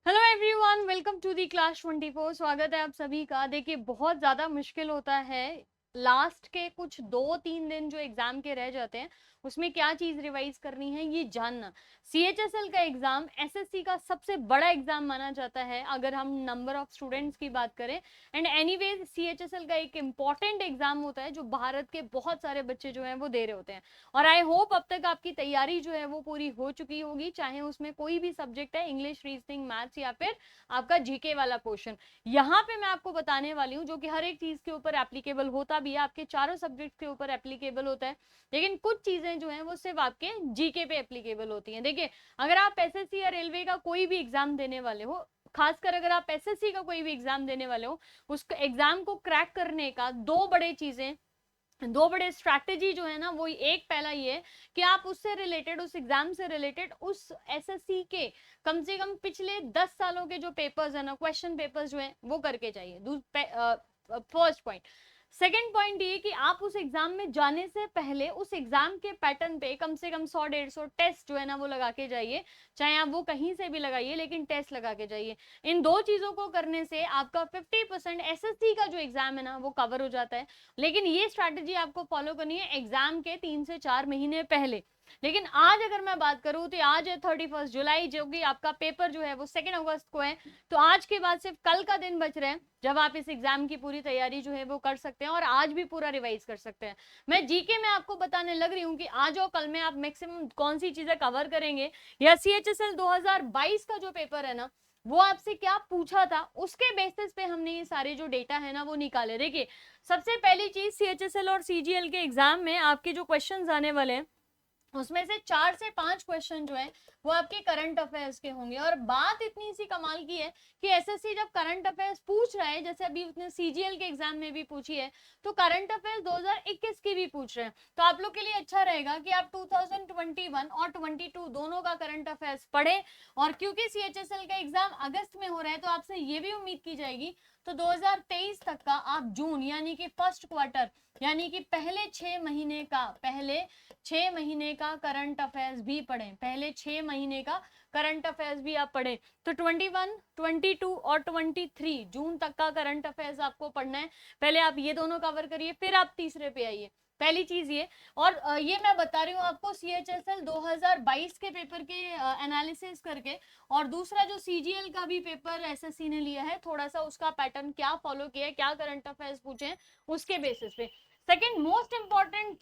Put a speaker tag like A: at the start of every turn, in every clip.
A: Hello everyone, welcome to the class 24। स्वागत है आप सभी का। देखिए, बहुत ज़्यादा मुश्किल होता है लास्ट के कुछ 2-3 दिन जो एग्जाम के रह जाते हैं उसमें क्या चीज़ रिवाइज करनी है ये जानना। सीएचएसएल का एग्जाम एसएससी का सबसे बड़ा एग्जाम माना जाता है अगर हम नंबर ऑफ स्टूडेंट्स की बात करें। एंड एनीवेज सीएचएसएल का एक इम्पॉर्टेंट एग्जाम होता है जो भारत के बहुत सारे बच्चे जो हैं वो दे रहे होते हैं। और आई होप अब तक आपकी तैयारी जो है वो पूरी हो चुकी होगी, चाहे उसमें कोई भी सब्जेक्ट है, इंग्लिश, रीजनिंग, मैथ्स या फिर आपका जीके वाला पोर्शन। यहाँ पे मैं आपको बताने वाली हूँ जो कि हर एक चीज के ऊपर एप्लीकेबल होता भी है, आपके चारों सब्जेक्ट के ऊपर एप्लीकेबल होता है, लेकिन कुछ चीजें जो हैं वो सिर्फ आपके जीके पे एप्लीकेबल होती हैं। देखिए, अगर आप एसएससी या रेलवे का कोई भी एग्जाम देने वाले हो, खासकर अगर आप एसएससी का कोई भी एग्जाम देने वाले हो, उस एग्जाम को क्रैक करने का दो बड़े स्ट्रैटेजी जो है ना, वो एक पहला ये है कि आप उससे रिलेटेड, उस एग्जाम से रिलेटेड, उस एसएससी के कम से कम पिछले 10 सालों के जो पेपर्स है ना, क्वेश्चन पेपर्स जो है वो करके चाहिए। First point. सेकेंड पॉइंट ये कि आप उस एग्जाम में जाने से पहले उस एग्जाम के पैटर्न पे कम से कम 100-150 टेस्ट जो है ना वो लगा के जाइए, चाहे आप वो कहीं से भी लगाइए लेकिन टेस्ट लगा के जाइए। इन दो चीजों को करने से आपका 50% एसएससी का जो एग्जाम है ना वो कवर हो जाता है। लेकिन ये स्ट्रैटेजी आपको फॉलो करनी है एग्जाम के 3 से 4 महीने पहले। लेकिन आज अगर मैं बात करूं तो आज है 31 जुलाई, जो कि आपका पेपर जो है वो 2 अगस्त को है। तो आज के बाद सिर्फ कल का दिन बच रहा है जब आप इस एग्जाम की पूरी तैयारी जो है वो कर सकते हैं और आज भी पूरा रिवाइज कर सकते हैं। मैं जीके में आपको बताने लग रही हूँ कि आज और कल में आप मैक्सिमम कौन सी चीजें कवर करेंगे, या सीएचएसएल 2022 का जो पेपर है ना वो आपसे क्या पूछा था, उसके बेसिस पे हमने ये सारे जो डेटा है ना वो निकाले। देखिए, सबसे पहली चीज, सीएचएसएल और सीजीएल के एग्जाम में आपके जो क्वेश्चंस आने वाले हैं उसमें से 4 से 5 क्वेश्चन जो है वो आपके करंट अफेयर्स के होंगे। और बात इतनी सी कमाल की है कि एसएससी जब करंट अफेयर्स पूछ रहा है, जैसे अभी उसने सीजीएल के एग्जाम में भी पूछी है, तो करंट अफेयर्स 2021 की भी पूछ रहे हैं। तो आप लोग के लिए अच्छा रहेगा कि आप 2021 और 22 दोनों का करंट अफेयर्स पढ़े। और क्योंकि सीएचएसएल का एग्जाम अगस्त में हो रहा है तो आपसे ये भी उम्मीद की जाएगी तो 2023 तक का आप जून यानी कि फर्स्ट क्वार्टर, यानी कि पहले 6 महीने का करंट अफेयर्स भी पढ़ें, पहले 6 महीने का करंट अफेयर्स भी आप पढ़ें। तो 21, 22 और 23 जून तक का करंट अफेयर्स आपको पढ़ना है। पहले आप ये दोनों कवर करिए, फिर आप तीसरे पे आइए। पहली चीज ये। और ये मैं बता रही हूँ आपको सीएचएसएल 2022 के पेपर के एनालिसिस करके। और दूसरा जो सीजीएल का भी पेपर एसएससी ने लिया है, थोड़ा सा उसका पैटर्न क्या फॉलो किया है, क्या करंट अफेयर्स पूछे हैं, उसके बेसिस पे। सेकंड मोस्ट इंपॉर्टेंट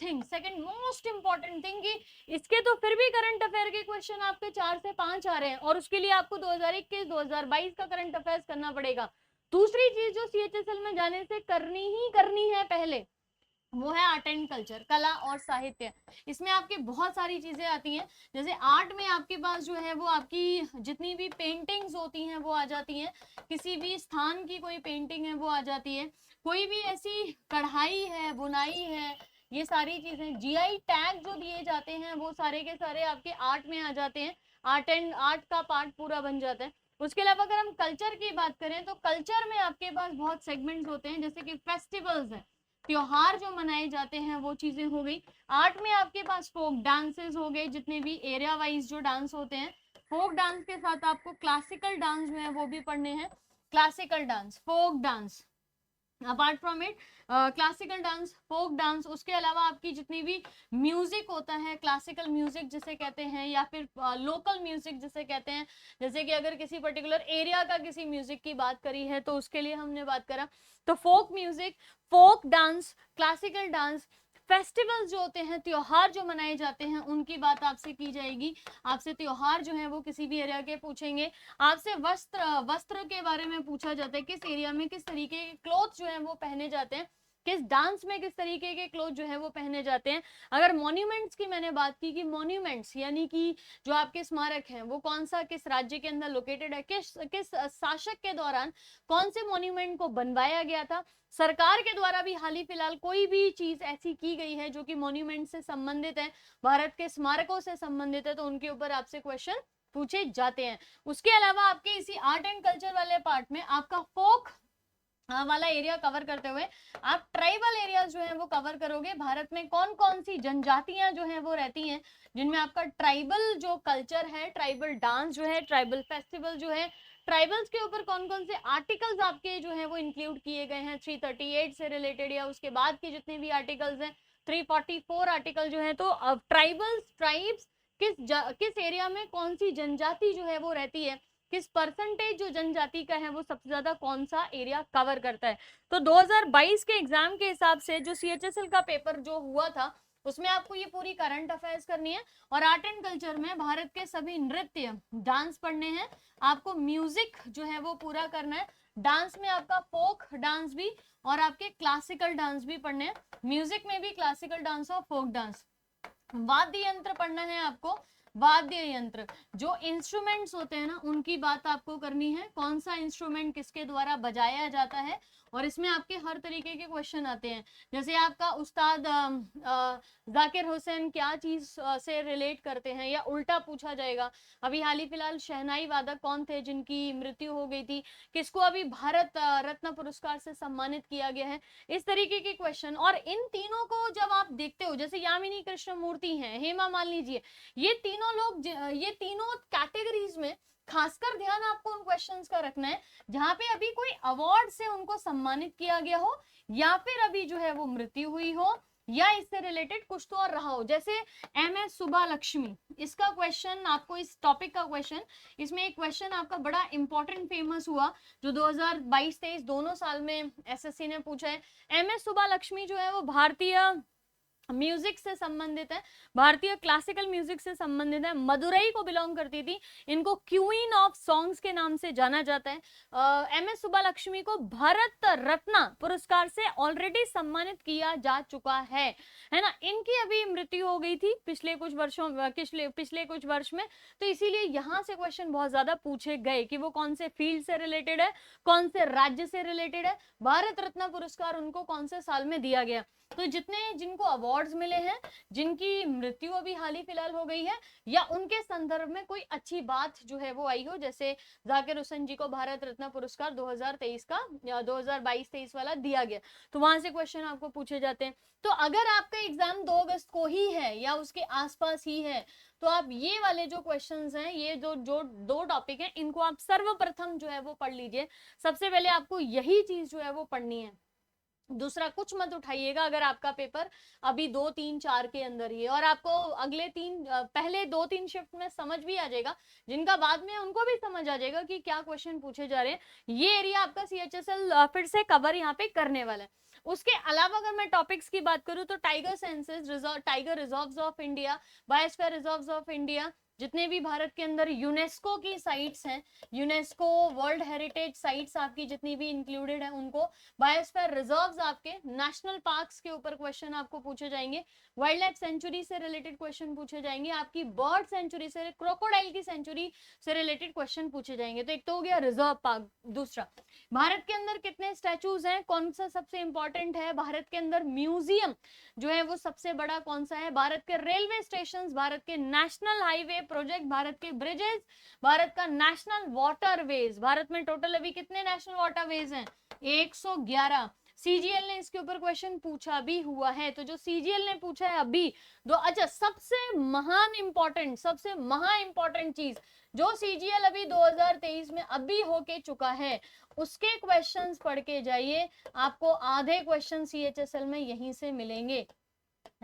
A: थिंग कि इसके तो फिर भी करंट अफेयर के क्वेश्चन आपके 4 से 5 आ रहे हैं और उसके लिए आपको 2021 2022 का करंट अफेयर्स करना पड़ेगा। दूसरी चीज जो सीएचएसएल में जाने से करनी है पहले, वो है आर्ट एंड कल्चर, कला और साहित्य। इसमें आपकी बहुत सारी चीजें आती हैं। जैसे आर्ट में आपके पास जो है वो आपकी जितनी भी पेंटिंग्स होती हैं वो आ जाती हैं, किसी भी स्थान की कोई पेंटिंग है वो आ जाती है, कोई भी ऐसी कढ़ाई है, बुनाई है, ये सारी चीजें, जीआई टैग जो दिए जाते हैं वो सारे के सारे आपके आर्ट में आ जाते हैं। आर्ट का पार्ट पूरा बन जाता है। उसके अलावा अगर हम कल्चर की बात करें तो कल्चर में आपके पास बहुत सेगमेंट्स होते हैं, जैसे कि फेस्टिवल्स है, त्योहार जो मनाए जाते हैं, वो चीजें हो गई। आर्ट में आपके पास फोक डांसेस हो गए, जितने भी एरिया वाइज जो डांस होते हैं। फोक डांस के साथ आपको क्लासिकल डांस जो है वो भी पढ़ने हैं। Classical dance, folk dance, apart from it classical dance, folk dance, उसके अलावा आपकी जितनी भी म्यूजिक होता है, क्लासिकल म्यूजिक जिसे कहते हैं या फिर लोकल म्यूजिक जिसे कहते हैं, जैसे कि अगर किसी पर्टिकुलर एरिया का किसी म्यूजिक की बात करी है तो उसके लिए हमने बात करा। तो folk music, folk dance, classical dance, festivals जो होते हैं, त्योहार जो मनाए जाते हैं, उनकी बात आपसे की जाएगी। आपसे त्योहार जो है वो किसी भी एरिया के पूछेंगे। आपसे वस्त्र के बारे में पूछा जाता है, किस एरिया में किस तरीके के क्लोथ जो है वो पहने जाते हैं, किस डांस में किस तरीके के क्लोथ जो है वो पहने जाते हैं। अगर मॉन्यूमेंट्स की मैंने बात की कि मॉन्यूमेंट्स यानी कि जो आपके स्मारक हैं वो कौन सा, किस राज्य के अंदर लोकेटेड है, किस शासक के दौरान कौन से मॉन्यूमेंट को बनवाया गया था, सरकार के द्वारा भी हाल ही फिलहाल कोई भी चीज ऐसी की गई है जो कि मॉन्यूमेंट से संबंधित है, भारत के स्मारकों से संबंधित है, तो उनके ऊपर आपसे क्वेश्चन पूछे जाते हैं। उसके अलावा आपके इसी आर्ट एंड कल्चर वाले पार्ट में आपका फोक वाला एरिया कवर करते हुए आप ट्राइबल एरियाज जो है वो कवर करोगे। भारत में कौन कौन सी जनजातियां जो है वो रहती हैं, जिनमें आपका ट्राइबल जो कल्चर है, ट्राइबल डांस जो है, ट्राइबल फेस्टिवल जो है, ट्राइबल्स के ऊपर कौन कौन से आर्टिकल्स आपके जो है वो इंक्लूड किए गए हैं 338 से रिलेटेड, या उसके बाद के जितने भी आर्टिकल्स हैं 344 आर्टिकल जो है। तो ट्राइब्स किस एरिया में कौन सी जनजाति जो है वो रहती है, किस परसेंटेज जो जनजाति का है वो सबसे ज्यादा कौन सा एरिया कवर करता है। तो 2022 के एग्जाम के हिसाब से जो CHSL का पेपर जो हुआ था उसमें आपको ये पूरी करंट अफेयर्स करनी है, और आर्ट एंड कल्चर में भारत के सभी नृत्य डांस पढ़ने हैं आपको, म्यूजिक जो है वो पूरा करना है, डांस में आपका फोक डांस भी और आपके क्लासिकल डांस भी पढ़ने हैं, म्यूजिक में भी क्लासिकल डांस और फोक डांस। वाद्य यंत्र पढ़ना है आपको, वाद्य यंत्र जो इंस्ट्रूमेंट्स होते हैं ना उनकी बात आपको करनी है, कौन सा इंस्ट्रूमेंट किसके द्वारा बजाया जाता है, और इसमें आपके हर तरीके के क्वेश्चन आते हैं। जैसे आपका उस्ताद जाकिर हुसैन क्या चीज से रिलेट करते हैं, या उल्टा पूछा जाएगा अभी हाल ही फिलहाल शहनाई वादक कौन थे जिनकी मृत्यु हो गई थी, किसको अभी भारत रत्न पुरस्कार से सम्मानित किया गया है, इस तरीके के क्वेश्चन। और इन तीनों को जब आप देखते हो, जैसे यामिनी कृष्णमूर्ति हैं, हेमा मालिनी जी, ये तीनों लोग, ये तीनों कैटेगरीज में खासकर ध्यान आपको उन क्वेश्चंस का रखना है जहां पे अभी कोई अवार्ड से उनको सम्मानित किया गया हो, या फिर अभी जो है वो मृत्यु हुई हो, या इससे रिलेटेड कुछ तो और रहा हो। जैसे MS सुब्बालक्ष्मी, इसका क्वेश्चन आपको, इस टॉपिक का क्वेश्चन, इसमें एक क्वेश्चन आपका बड़ा इंपॉर्टेंट फेमस हुआ जो 2022-23 दोनों साल में SSC ने पूछा है। MS सुब्बालक्ष्मी जो है वो भारतीय म्यूजिक से संबंधित है, भारतीय क्लासिकल म्यूजिक से संबंधित है, मदुरई को बिलोंग करती थी, इनको क्वीन ऑफ सॉन्ग्स के नाम से जाना जाता है। MS सुब्बालक्ष्मी को भारत रत्न पुरस्कार से ऑलरेडी सम्मानित किया जा चुका है ना। इनकी अभी मृत्यु हो गई थी पिछले कुछ वर्षों पिछले कुछ वर्ष में, तो इसीलिए यहाँ से क्वेश्चन बहुत ज्यादा पूछे गए कि वो कौन से फील्ड से रिलेटेड है, कौन से राज्य से रिलेटेड है, भारत रत्न पुरस्कार उनको कौन से साल में दिया गया। तो जितने जिनको अवार्ड्स मिले हैं, जिनकी मृत्यु अभी हाल ही फिलहाल हो गई है, या उनके संदर्भ में कोई अच्छी बात जो है वो आई हो, जैसे जाकिर हुसैन जी को भारत रत्न पुरस्कार 2023 का या 2022-23 वाला दिया गया, तो वहां से क्वेश्चन आपको पूछे जाते हैं। तो अगर आपका एग्जाम 2 अगस्त को ही है या उसके आसपास ही है, तो आप ये वाले जो क्वेश्चंस हैं, ये जो दो टॉपिक हैं, इनको आप सर्वप्रथम जो है वो पढ़ लीजिए। सबसे पहले आपको यही चीज जो है वो पढ़नी है, दूसरा कुछ मत उठाइएगा अगर आपका पेपर अभी 2, 3, 4 के अंदर ही है, और आपको अगले पहले 2-3 शिफ्ट में समझ भी आ जाएगा, जिनका बाद में उनको भी समझ आ जाएगा कि क्या क्वेश्चन पूछे जा रहे हैं। ये एरिया आपका CHSL फिर से कवर यहाँ पे करने वाला है। उसके अलावा अगर मैं टॉपिक्स की बात करूं तो tiger census, tiger reserves of India, biosphere reserves of India, जितने भी भारत के अंदर यूनेस्को की साइट्स हैं, यूनेस्को वर्ल्ड हेरिटेज साइट्स आपकी जितनी भी इंक्लूडेड है उनको, बायोस्फीयर रिजर्व्स आपके, नेशनल पार्क्स के ऊपर क्वेश्चन आपको पूछे जाएंगे, वाइल्ड लाइफ सेंचुरी से रिलेटेड क्वेश्चन पूछे जाएंगे, आपकी बर्ड सेंचुरी से, क्रोकोडाइल की सेंचुरी से रिलेटेड क्वेश्चन पूछे जाएंगे। तो एक तो हो गया रिजर्व पार्क। दूसरा, भारत के अंदर कितने स्टैचूज हैं, कौन सा सबसे इंपॉर्टेंट है, भारत के अंदर म्यूजियम जो है वो सबसे बड़ा कौन सा है, भारत के रेलवे स्टेशन, भारत के नेशनल हाईवे प्रोजेक्ट, भारत के ब्रिजेस, भारत का नेशनल वाटरवेज, भारत में टोटल अभी कितने नेशनल वाटरवेज हैं, 111। CGL ने इसके ऊपर क्वेश्चन पूछा भी हुआ है, तो जो CGL ने पूछा है अभी अच्छा, सबसे महा इंपॉर्टेंट चीज जो CGL अभी 2023 में अभी होके चुका है, उसके क्वेश्चंस पढ़ के जाइए, आपको आधे क्वेश्चन CHSL में यहीं से मिलेंगे।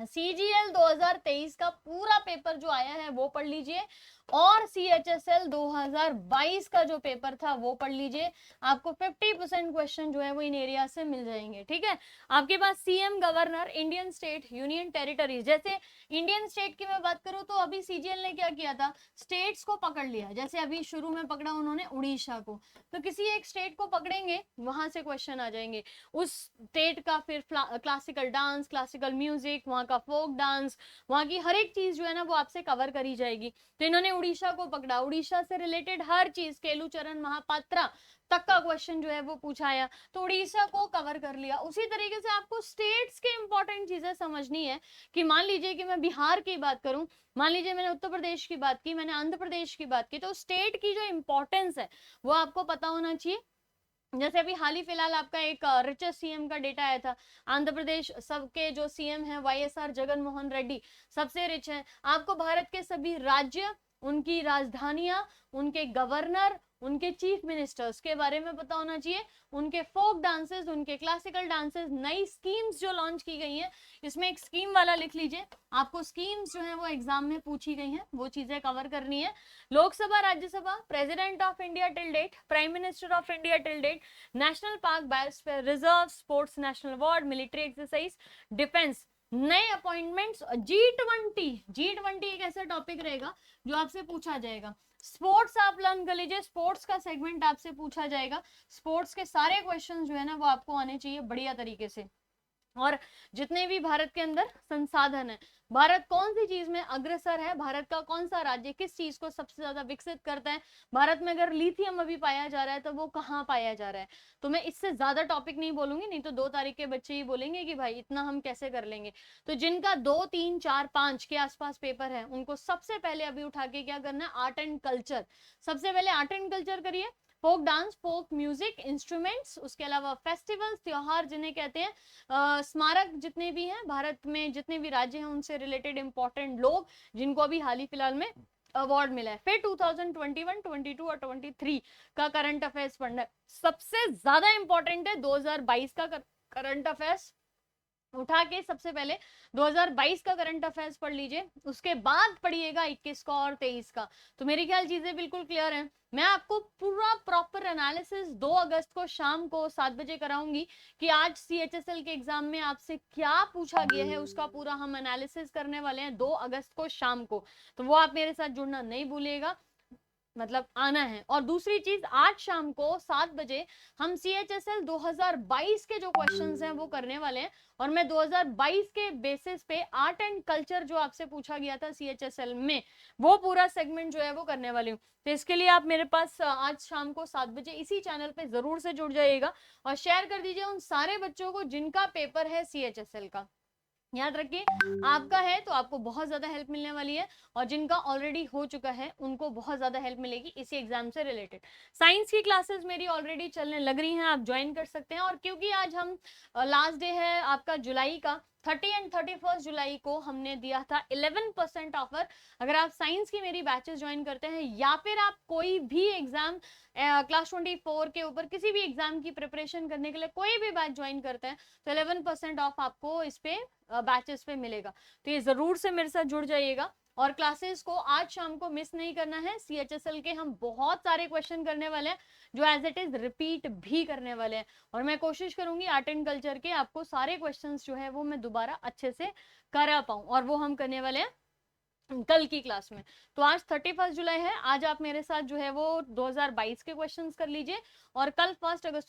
A: CGL 2023 का पूरा पेपर जो आया है वो पढ़ लीजिए, और CHSL 2022 का जो पेपर था वो पढ़ लीजिए, आपको 50% क्वेश्चन जो है वो इन एरिया से मिल जाएंगे। ठीक है, आपके पास CM, governor, Indian state, union territories, जैसे इंडियन स्टेट की मैं बात करूं तो अभी CGL ने क्या किया था, स्टेट्स को पकड़ लिया, जैसे अभी शुरू में पकड़ा उन्होंने उड़ीसा को, तो किसी एक स्टेट को पकड़ेंगे, वहां से क्वेश्चन आ जाएंगे, उस स्टेट का फिर क्लासिकल डांस, क्लासिकल म्यूजिक, वहां का फोक डांस, वहां की हर एक चीज जो है ना वो आपसे कवर करी जाएगी। तो इन्होंने उड़ीसा को पकड़ा, उड़ीसा से रिलेटेड हर चीज, केलुचरण महापात्रा तक का क्वेश्चन जो है वो पूछाया, तो उड़ीसा को कवर कर लिया। उसी तरीके से आपको स्टेट्स के इंपॉर्टेंट चीजें समझनी है कि मान लीजिए कि मैं बिहार की बात करूं, मान लीजिए मैंने उत्तर प्रदेश की बात की, मैंने आंध्र प्रदेश की बात की, तो स्टेट की जो इंपॉर्टेंस है वो आपको पता होना चाहिए। जैसे अभी हाल ही फिलहाल आपका एक रिचेस्ट CM का डेटा आया था, आंध्र प्रदेश सबके जो CM है YSR जगन मोहन रेड्डी सबसे रिच है। आपको भारत के सभी राज्य, उनकी राजधानियां, उनके गवर्नर, उनके चीफ मिनिस्टर्स के बारे में पता होना चाहिए, उनके फोक डांसेस, उनके क्लासिकल डांसेस, नई स्कीम्स जो लॉन्च की गई हैं, इसमें एक स्कीम वाला लिख लीजिए, आपको स्कीम्स जो है वो एग्जाम में पूछी गई हैं, वो चीजें कवर करनी है। Lok Sabha, Rajya Sabha, president of India till date, prime minister of India till date, national park, biosphere reserve, sports national award, military exercise, defence, नए अपॉइंटमेंट्स, G20 एक ऐसा टॉपिक रहेगा जो आपसे पूछा जाएगा। स्पोर्ट्स आप लर्न कर लीजिए, स्पोर्ट्स का सेगमेंट आपसे पूछा जाएगा, स्पोर्ट्स के सारे क्वेश्चन जो है ना वो आपको आने चाहिए बढ़िया तरीके से। और जितने भी भारत के अंदर संसाधन है, भारत कौन सी चीज में अग्रसर है, भारत का कौन सा राज्य किस चीज को सबसे ज्यादा विकसित करता है, भारत में अगर लिथियम अभी पाया जा रहा है तो वो कहाँ पाया जा रहा है, तो मैं इससे ज्यादा टॉपिक नहीं बोलूंगी, नहीं तो 2 तारीख के बच्चे ही बोलेंगे कि भाई इतना हम कैसे कर लेंगे। तो जिनका 2, 3, 4, 5 के आसपास पेपर है, उनको सबसे पहले अभी उठा के क्या करना है, आर्ट एंड कल्चर, सबसे पहले आर्ट एंड कल्चर करिए, folk dance, folk music, instruments, उसके अलावा फेस्टिवल्स, त्योहार जिन्हें कहते हैं, स्मारक जितने भी हैं भारत में, जितने भी राज्य हैं उनसे रिलेटेड इंपॉर्टेंट लोग जिनको अभी हाल ही फिलहाल में अवार्ड मिला है। फिर 2021, 22 और 23 का करंट अफेयर्स पढ़ना है, सबसे ज्यादा इंपॉर्टेंट है 2022 का करंट अफेयर्स, उठा के सबसे पहले 2022 का करंट अफेयर्स पढ़ लीजिए, उसके बाद पढ़िएगा 21 का और 23 का। तो मेरी ख्याल चीजें बिल्कुल क्लियर हैं। मैं आपको पूरा प्रॉपर एनालिसिस 2 अगस्त को शाम को 7 बजे कराऊंगी कि आज CHSL के एग्जाम में आपसे क्या पूछा गया है, उसका पूरा हम एनालिसिस करने वाले हैं 2 अगस्त को शाम को। तो वो आप मेरे साथ जुड़ना नहीं भूलिएगा, मतलब आना है। और दूसरी चीज, आज शाम को 7 बजे हम CHSL 2022 के जो क्वेश्चंस हैं वो करने वाले हैं, और मैं 2022 के बेसिस पे आर्ट एंड कल्चर जो आपसे पूछा गया था CHSL में, वो पूरा सेगमेंट जो है वो करने वाली हूँ। तो इसके लिए आप मेरे पास आज शाम को 7 बजे इसी चैनल पे जरूर से जुड़ जाइएगा और शेयर कर दीजिए उन सारे बच्चों को जिनका पेपर है CHSL का। याद रखिए, आपका है तो आपको बहुत ज्यादा हेल्प मिलने वाली है, और जिनका ऑलरेडी हो चुका है उनको बहुत ज्यादा हेल्प मिलेगी इसी एग्जाम से रिलेटेड। साइंस की क्लासेस मेरी ऑलरेडी चलने लग रही हैं, आप ज्वाइन कर सकते हैं। और क्योंकि आज हम लास्ट डे है आपका जुलाई का, 30 एंड 31 जुलाई को हमने दिया था 11% ऑफर। अगर आप साइंस की मेरी बैचेस ज्वाइन करते हैं, या फिर आप कोई भी एग्जाम क्लास 24 के ऊपर किसी भी एग्जाम की प्रिपरेशन करने के लिए कोई भी बैच ज्वाइन करते हैं, तो 11% ऑफ आपको इस पे बैचेस पे मिलेगा। तो ये जरूर से मेरे साथ जुड़ जाइएगा, और क्लासेस को आज शाम को मिस नहीं करना है। CHSL के हम बहुत सारे क्वेश्चन करने वाले हैं जो एज इट इज रिपीट भी करने वाले हैं, और मैं कोशिश करूंगी आर्ट एंड कल्चर के आपको सारे क्वेश्चंस जो है वो मैं दोबारा अच्छे से करा पाऊं, और वो हम करने वाले हैं कल की क्लास में। तो आज 31 जुलाई है, आज आप मेरे साथ जो है वो 2022 के क्वेश्चंस कर लीजिए, और कल 1 अगस्त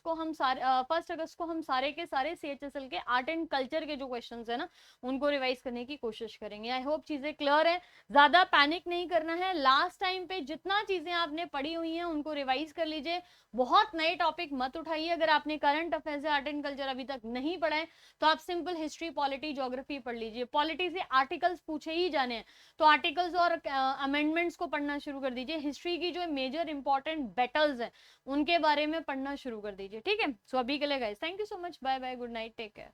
A: को हम सारे के सारे CHSL के आर्ट एंड कल्चर के जो क्वेश्चंस है ना उनको रिवाइज करने की कोशिश करेंगे। आई होप चीजें क्लियर है, ज्यादा पैनिक नहीं करना है। लास्ट टाइम पे जितना चीजें आपने पढ़ी हुई हैं उनको रिवाइज कर लीजिए, बहुत नए टॉपिक मत उठाइए। अगर आपने current affairs art and culture अभी तक नहीं पढ़ा है तो आप सिंपल हिस्ट्री, पॉलिटी, ज्योग्राफी पढ़ लीजिए। पॉलिटी से आर्टिकल्स पूछे ही जाने हैं, तो आर्टिकल्स और अमेंडमेंट्स को पढ़ना शुरू कर दीजिए। हिस्ट्री की जो मेजर इंपॉर्टेंट बैटल्स हैं उनके बारे में पढ़ना शुरू कर दीजिए, ठीक है। सो अभी के लिए guys, thank you so much, bye bye, good night, take care.